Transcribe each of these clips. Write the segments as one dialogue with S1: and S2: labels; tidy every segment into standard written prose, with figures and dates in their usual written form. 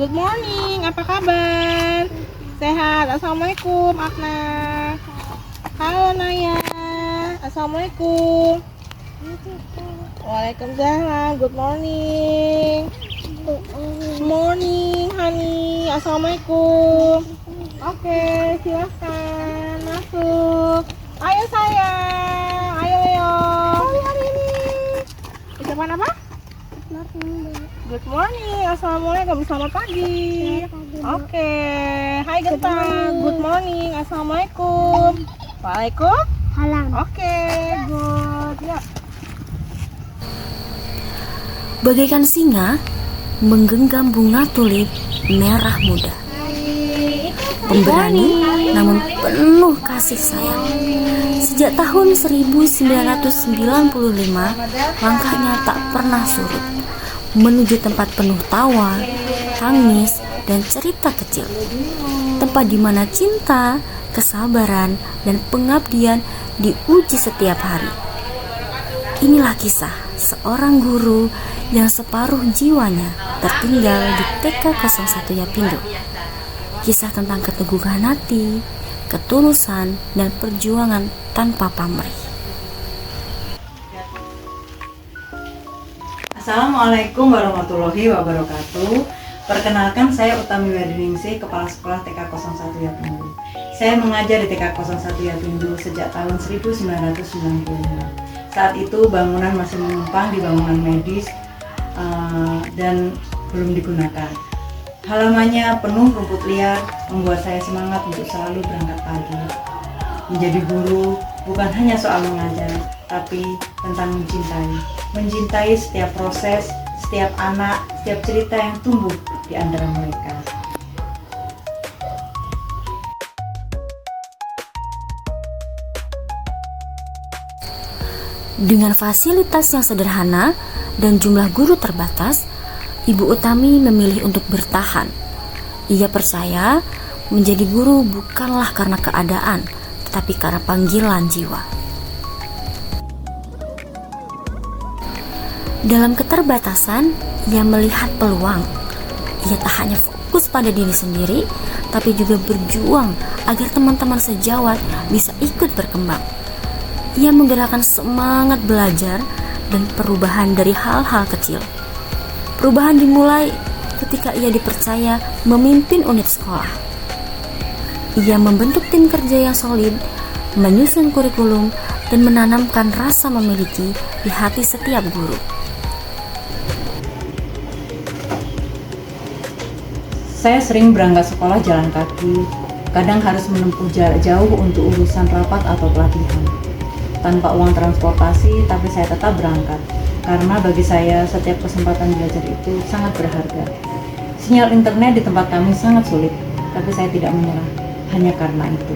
S1: Good morning, apa kabar? Sehat, Assalamualaikum Akna. Halo Naya, Assalamualaikum. Waalaikumsalam, good morning. Morning honey, Assalamualaikum. Oke, silahkan masuk. Ayo sayang, ayo. Ucapan apa? Good morning, Assalamualaikum, selamat pagi. Oke, hai Genta, good morning, Assalamualaikum. Waalaikumsalam. Oke, good. Ya.
S2: Bagaikan singa menggenggam bunga tulip merah muda, pemberani namun penuh kasih sayang. Sejak tahun 1995, langkahnya tak pernah surut menuju tempat penuh tawa, tangis, dan cerita kecil. Tempat di mana cinta, kesabaran, dan pengabdian diuji setiap hari. Inilah kisah seorang guru yang separuh jiwanya tertinggal di TK01 Yapindo. Kisah tentang keteguhan hati, ketulusan, dan perjuangan tanpa pamrih.
S3: Assalamualaikum warahmatullahi wabarakatuh. Perkenalkan, saya Utami Werdiningsih, Kepala Sekolah TK01 Yapindo. Saya mengajar di TK01 Yapindo sejak tahun 1995. Saat itu bangunan masih menumpang di bangunan medis dan belum digunakan. Halamannya penuh rumput liar, membuat saya semangat untuk selalu berangkat pagi. Menjadi guru bukan hanya soal mengajar, tapi tentang mencintai setiap proses, setiap anak, setiap cerita yang tumbuh di antara mereka.
S2: Dengan fasilitas yang sederhana dan jumlah guru terbatas, Ibu Utami memilih untuk bertahan. Ia percaya menjadi guru bukanlah karena keadaan, tetapi karena panggilan jiwa. Dalam keterbatasan, ia melihat peluang. Ia tak hanya fokus pada diri sendiri, tapi juga berjuang agar teman-teman sejawat bisa ikut berkembang. Ia menggerakkan semangat belajar dan perubahan dari hal-hal kecil. Perubahan dimulai ketika ia dipercaya memimpin unit sekolah. Ia membentuk tim kerja yang solid, menyusun kurikulum, dan menanamkan rasa memiliki di hati setiap guru.
S3: Saya sering berangkat sekolah jalan kaki, kadang harus menempuh jarak jauh untuk urusan rapat atau pelatihan. Tanpa uang transportasi, tapi saya tetap berangkat. Karena bagi saya, setiap kesempatan belajar itu sangat berharga. Sinyal internet di tempat kami sangat sulit, tapi saya tidak menyerah hanya karena itu.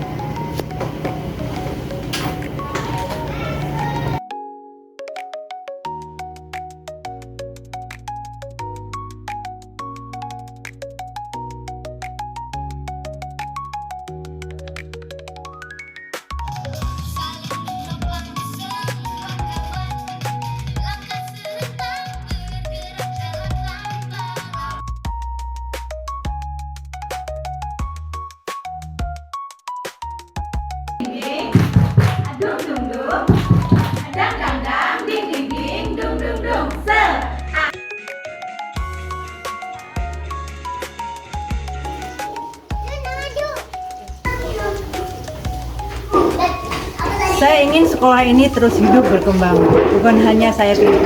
S3: Saya ingin sekolah ini terus hidup berkembang, bukan hanya saya pilih,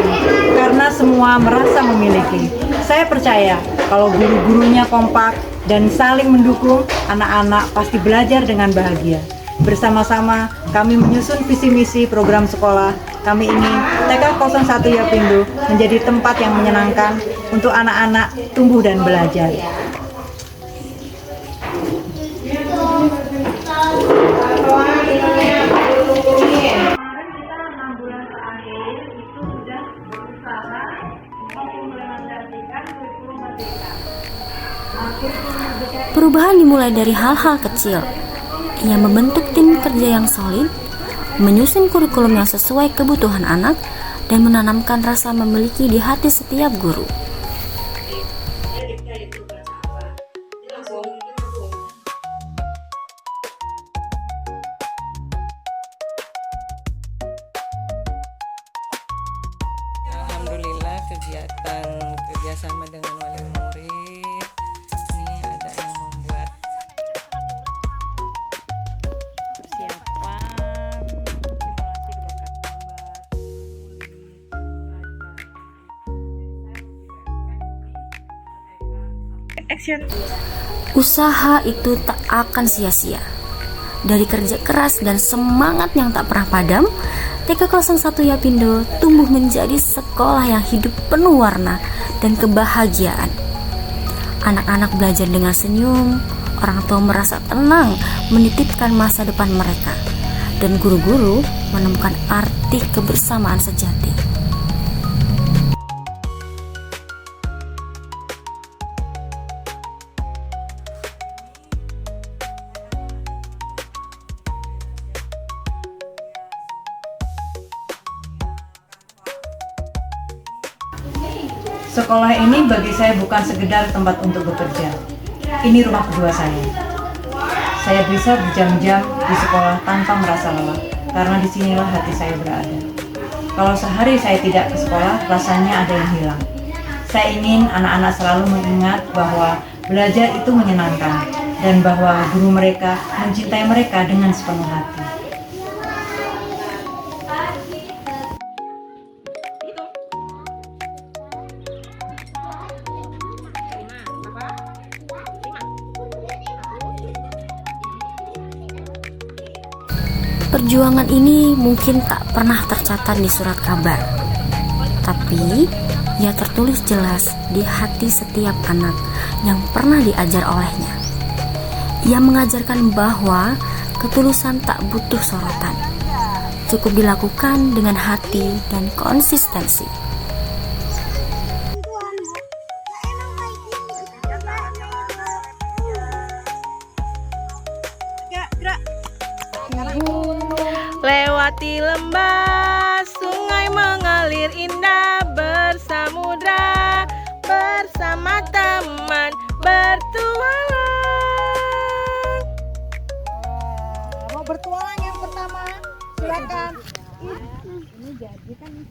S3: karena semua merasa memiliki. Saya percaya kalau guru-gurunya kompak dan saling mendukung, anak-anak pasti belajar dengan bahagia. Bersama-sama kami menyusun visi misi program sekolah. Kami ingin TK01 Yapindo menjadi tempat yang menyenangkan untuk anak-anak tumbuh dan belajar.
S2: Perubahan dimulai dari hal-hal kecil. Ia membentuk tim kerja yang solid, menyusun kurikulum yang sesuai kebutuhan anak, dan menanamkan rasa memiliki di hati setiap guru.
S3: kegiatan kerjasama dengan wali murid. Ini ada yang membuat persiapan simulasi bakat gambar,
S1: Action.
S2: Usaha itu tak akan sia-sia. Dari kerja keras dan semangat yang tak pernah padam, TK01 Yapindo tumbuh menjadi sekolah yang hidup penuh warna dan kebahagiaan. Anak-anak belajar dengan senyum, orang tua merasa tenang menitipkan masa depan mereka, dan guru-guru menemukan arti kebersamaan sejati.
S3: sekolah ini bagi saya bukan sekedar tempat untuk bekerja. Ini rumah kedua saya. Saya bisa berjam-jam di sekolah tanpa merasa lelah, karena disinilah hati saya berada. Kalau sehari saya tidak ke sekolah, rasanya ada yang hilang. Saya ingin anak-anak selalu mengingat bahwa belajar itu menyenangkan, dan bahwa guru mereka mencintai mereka dengan sepenuh hati.
S2: Perjuangan ini mungkin tak pernah tercatat di surat kabar, tapi ia tertulis jelas di hati setiap anak yang pernah diajar olehnya. Ia mengajarkan bahwa ketulusan tak butuh sorotan, cukup dilakukan dengan hati dan konsistensi.
S1: Lewati lembah, sungai mengalir indah, bersamudra, bersama teman bertualang.
S3: Mau bertualang yang pertama, silakan. Ini jadi kan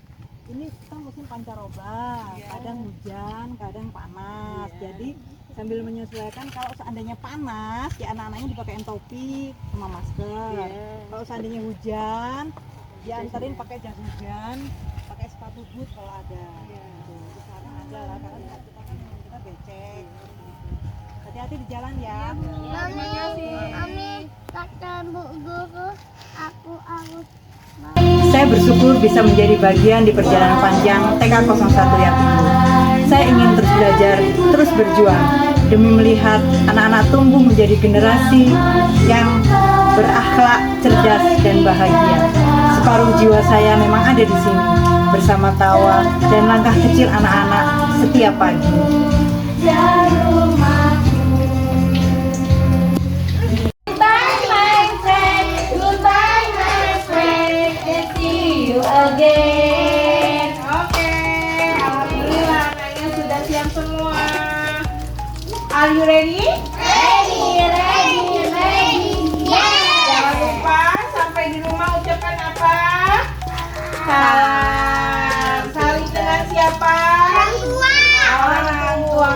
S3: ini kita musim pancaroba, kadang hujan, kadang panas. Jadi sambil menyesuaikan, kalau seandainya panas, ya anak-anaknya dipakein topi sama masker. Kalau seandainya hujan, dianterin pakai jas hujan, pakai sepatu boot kalau ada. Gitu. Sekarang ada lah, karena tempat kita kan kita becek. Hati-hati di jalan ya.
S4: Mami, kata Bu Guru, aku harus.
S3: Saya bersyukur bisa menjadi bagian di perjalanan panjang TK01 Yapindo. Saya ingin terus belajar, terus berjuang demi melihat anak-anak tumbuh menjadi generasi yang berakhlak, cerdas, dan bahagia. Separuh jiwa saya memang ada di sini, bersama tawa dan langkah kecil anak-anak setiap pagi.
S1: Again. Oke, alhamdulillah anaknya sudah siap semua. Are you ready?
S4: Ready.
S1: Jangan lupa sampai di rumah ucapkan apa? Salam. Saling dengan siapa? Orang tua.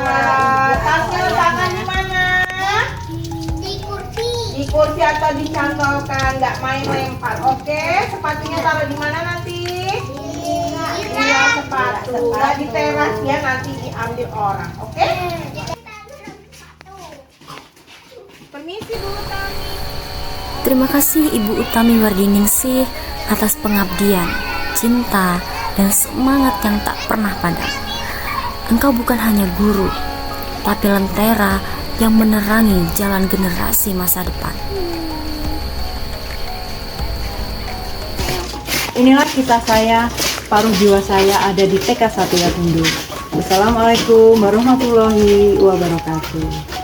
S1: Tasnya letakkan di mana? Di kursi atau dicantolkan, nggak main lempar. Oke, sepatunya taruh di mana nanti? Iya, sepatu. Nggak di teras ya, nanti diambil orang. Oke? Permisi Bu Utami.
S2: Terima kasih Ibu Utami Wardiningsih atas pengabdian, cinta, dan semangat yang tak pernah padam. Engkau bukan hanya guru, tapi lentera yang menerangi jalan generasi masa depan.
S3: Inilah kisah saya, paruh jiwa saya ada di TK1 Yapindo. Wassalamualaikum warahmatullahi wabarakatuh.